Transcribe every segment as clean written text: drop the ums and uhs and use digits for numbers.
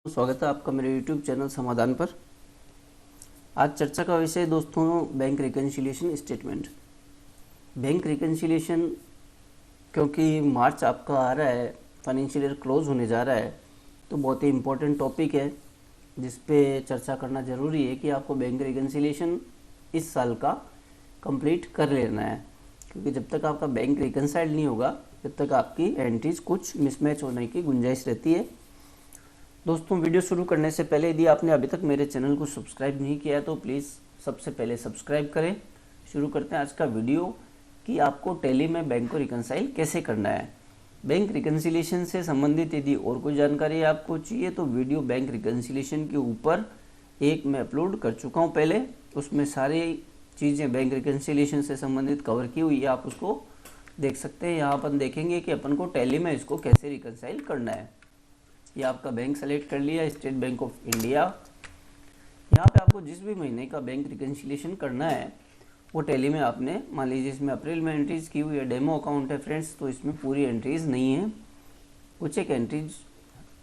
स्वागत है आपका मेरे YouTube चैनल समाधान पर। आज चर्चा का विषय दोस्तों bank reconciliation statement. Bank reconciliation क्योंकि मार्च आपका आ रहा है, फाइनेंशियल ईयर क्लोज होने जा रहा है, तो बहुत ही इम्पोर्टेंट टॉपिक है जिस पे चर्चा करना ज़रूरी है कि आपको बैंक रिकन्सिलिएशन इस साल का कंप्लीट कर लेना है, क्योंकि जब तक आपका बैंक रिकन्साइल नहीं होगा तब तक आपकी एंट्रीज कुछ मिसमैच होने की गुंजाइश रहती है। दोस्तों, वीडियो शुरू करने से पहले यदि आपने अभी तक मेरे चैनल को सब्सक्राइब नहीं किया है तो प्लीज़ सबसे पहले सब्सक्राइब करें। शुरू करते हैं आज का वीडियो कि आपको टैली में बैंक को रिकन्साइल कैसे करना है। बैंक रिकन्सिलिएशन से संबंधित यदि और कोई जानकारी आपको चाहिए तो वीडियो बैंक रिकन्सिलिएशन के ऊपर एक मैं अपलोड कर चुका हूँ पहले, उसमें सारी चीज़ें बैंक रिकन्सिलिएशन से संबंधित कवर की हुई है, आप उसको देख सकते हैं। यहाँ अपन देखेंगे कि अपन को टैली में इसको कैसे रिकन्साइल करना है। ये आपका बैंक सेलेक्ट कर लिया, स्टेट बैंक ऑफ इंडिया। यहाँ पे आपको जिस भी महीने का बैंक रिकन्सिलिएशन करना है वो टैली में आपने, मान लीजिए इसमें अप्रैल में एंट्रीज की हुई है, डेमो अकाउंट है फ्रेंड्स, तो इसमें पूरी एंट्रीज नहीं है, कुछ एक एंट्रीज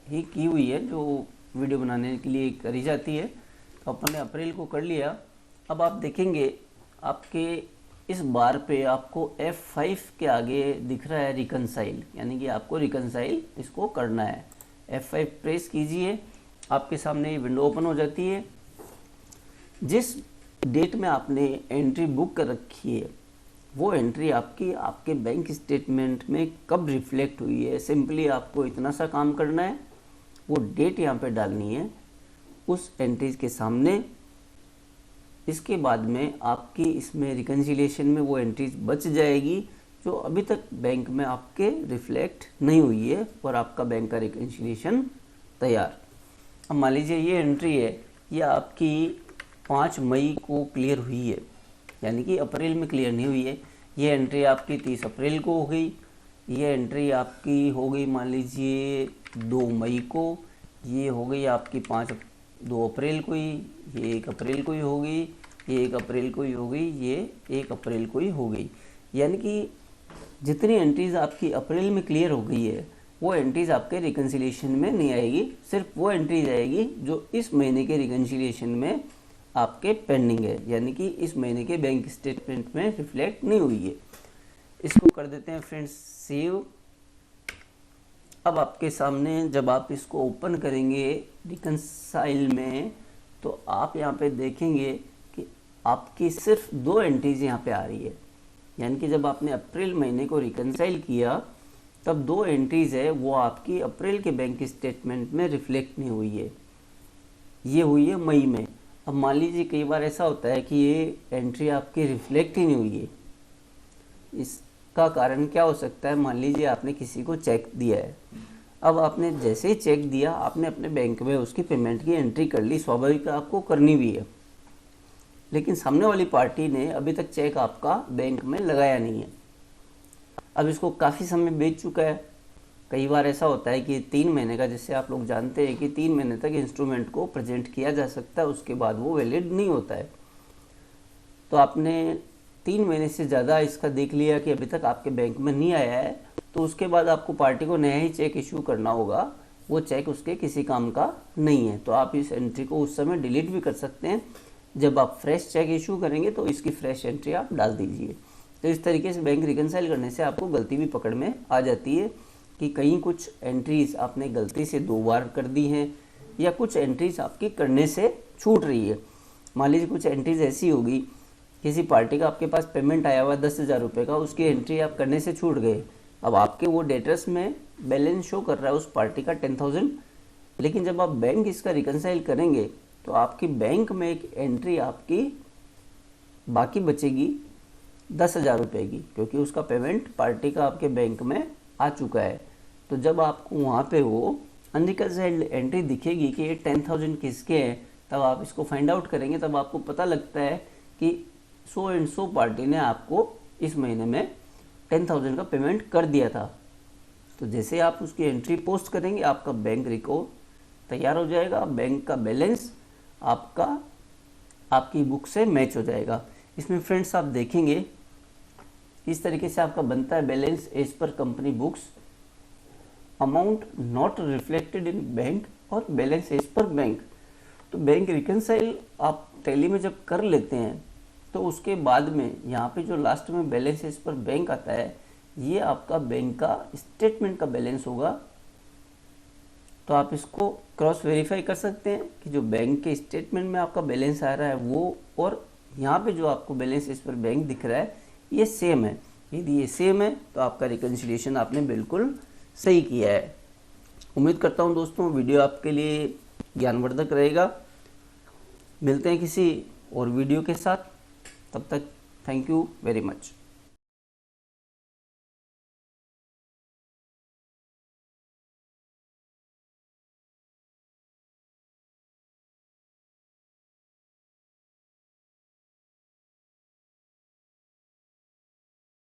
ही की हुई है जो वीडियो बनाने के लिए करी जाती है। तो अपन ने अप्रैल को कर लिया। अब आप देखेंगे आपके इस बार पे आपको F5 के आगे दिख रहा है रिकन्साइल, यानी कि आपको रिकन्साइल इसको करना है। F5 प्रेस कीजिए, आपके सामने ये विंडो ओपन हो जाती है। जिस डेट में आपने एंट्री बुक कर रखी है वो एंट्री आपकी आपके बैंक स्टेटमेंट में कब रिफ्लेक्ट हुई है, सिंपली आपको इतना सा काम करना है, वो डेट यहाँ पे डालनी है उस एंट्रीज के सामने। इसके बाद में आपकी इसमें रिकन्सिलिएशन में वो एंट्रीज बच जाएगी जो अभी तक बैंक में आपके रिफ्लेक्ट नहीं हुई है, और आपका बैंक का रिकन्सिलिएशन तैयार। अब मान लीजिए ये एंट्री है, ये आपकी 5 मई को क्लियर हुई है, यानी कि अप्रैल में क्लियर नहीं हुई है। ये एंट्री आपकी 30 अप्रैल को हो गई, ये एंट्री आपकी हो गई मान लीजिए 2 मई को, ये हो गई आपकी 2 अप्रैल को ही, ये 1 अप्रैल को ही हो गई, ये 1 अप्रैल को ही हो गई, ये 1 अप्रैल को ही हो गई। यानी कि जितनी एंट्रीज आपकी अप्रैल में क्लियर हो गई है वो एंट्रीज आपके रिकन्सिलिएशन में नहीं आएगी, सिर्फ वो एंट्रीज आएगी जो इस महीने के रिकन्सिलिएशन में आपके पेंडिंग है, यानी कि इस महीने के बैंक स्टेटमेंट में रिफ्लेक्ट नहीं हुई है। इसको कर देते हैं फ्रेंड्स सेव। अब आपके सामने जब आप इसको ओपन करेंगे रिकन्साइल में तो आप यहाँ पे देखेंगे कि आपकी सिर्फ 2 एंट्रीज यहाँ पे आ रही है, यानी कि जब आपने अप्रैल महीने को रिकन्साइल किया तब 2 एंट्रीज है वो आपकी अप्रैल के बैंक स्टेटमेंट में रिफ्लेक्ट नहीं हुई है, ये हुई है मई में। अब मान लीजिए कई बार ऐसा होता है कि ये एंट्री आपकी रिफ्लेक्ट ही नहीं हुई है, इसका कारण क्या हो सकता है। मान लीजिए आपने किसी को चेक दिया है, अब आपने जैसे ही चेक दिया आपने अपने बैंक में उसकी पेमेंट की एंट्री कर ली, स्वाभाविक आपको करनी भी है, लेकिन सामने वाली पार्टी ने अभी तक चेक आपका बैंक में लगाया नहीं है। अब इसको काफ़ी समय बीत चुका है, कई बार ऐसा होता है कि 3 महीने का, जिससे आप लोग जानते हैं कि 3 महीने तक इंस्ट्रूमेंट को प्रेजेंट किया जा सकता है, उसके बाद वो वैलिड नहीं होता है। तो आपने 3 महीने से ज़्यादा इसका देख लिया कि अभी तक आपके बैंक में नहीं आया है, तो उसके बाद आपको पार्टी को नया ही चेक इशू करना होगा, वो चेक उसके किसी काम का नहीं है। तो आप इस एंट्री को उस समय डिलीट भी कर सकते हैं, जब आप फ्रेश चेक इशू करेंगे तो इसकी फ्रेश एंट्री आप डाल दीजिए। तो इस तरीके से बैंक रिकन्साइल करने से आपको गलती भी पकड़ में आ जाती है कि कहीं कुछ एंट्रीज आपने गलती से 2 बार कर दी हैं, या कुछ एंट्रीज आपकी करने से छूट रही है। मान लीजिए कुछ एंट्रीज ऐसी होगी, किसी पार्टी का आपके पास पेमेंट आया हुआ 10,000 रुपये का, उसकी एंट्री आप करने से छूट गए। अब आपके वो डेटर्स में बैलेंस शो कर रहा है उस पार्टी का 10,000, लेकिन जब आप बैंक इसका रिकन्साइल करेंगे तो आपकी बैंक में एक एंट्री आपकी बाकी बचेगी 10,000 रुपये की, क्योंकि उसका पेमेंट पार्टी का आपके बैंक में आ चुका है। तो जब आपको वहाँ पे वो अनरिकन्साइल्ड एंट्री दिखेगी कि ये 10,000 किसके हैं, तब आप इसको फाइंड आउट करेंगे, तब आपको पता लगता है कि सो एंड सो पार्टी ने आपको इस महीने में 10,000 का पेमेंट कर दिया था। तो जैसे आप उसकी एंट्री पोस्ट करेंगे आपका बैंक रिकॉर्ड तैयार हो जाएगा, बैंक का बैलेंस आपका आपकी बुक से मैच हो जाएगा। इसमें फ्रेंड्स आप देखेंगे इस तरीके से आपका बनता है balance as per company books, amount not reflected in bank और बैलेंस एज पर बैंक। तो बैंक रिकनसाइल आप टैली में जब कर लेते हैं तो उसके बाद में यहाँ पे जो लास्ट में बैलेंस एज पर बैंक आता है, ये आपका बैंक का स्टेटमेंट का बैलेंस होगा। तो आप इसको क्रॉस वेरीफाई कर सकते हैं कि जो बैंक के स्टेटमेंट में आपका बैलेंस आ रहा है वो और यहाँ पे जो आपको बैलेंस एज पर बैंक दिख रहा है ये सेम है। यदि ये सेम है तो आपका रिकन्सिलिएशन आपने बिल्कुल सही किया है। उम्मीद करता हूँ दोस्तों वीडियो आपके लिए ज्ञानवर्धक रहेगा। मिलते हैं किसी और वीडियो के साथ, तब तक थैंक यू वेरी मच।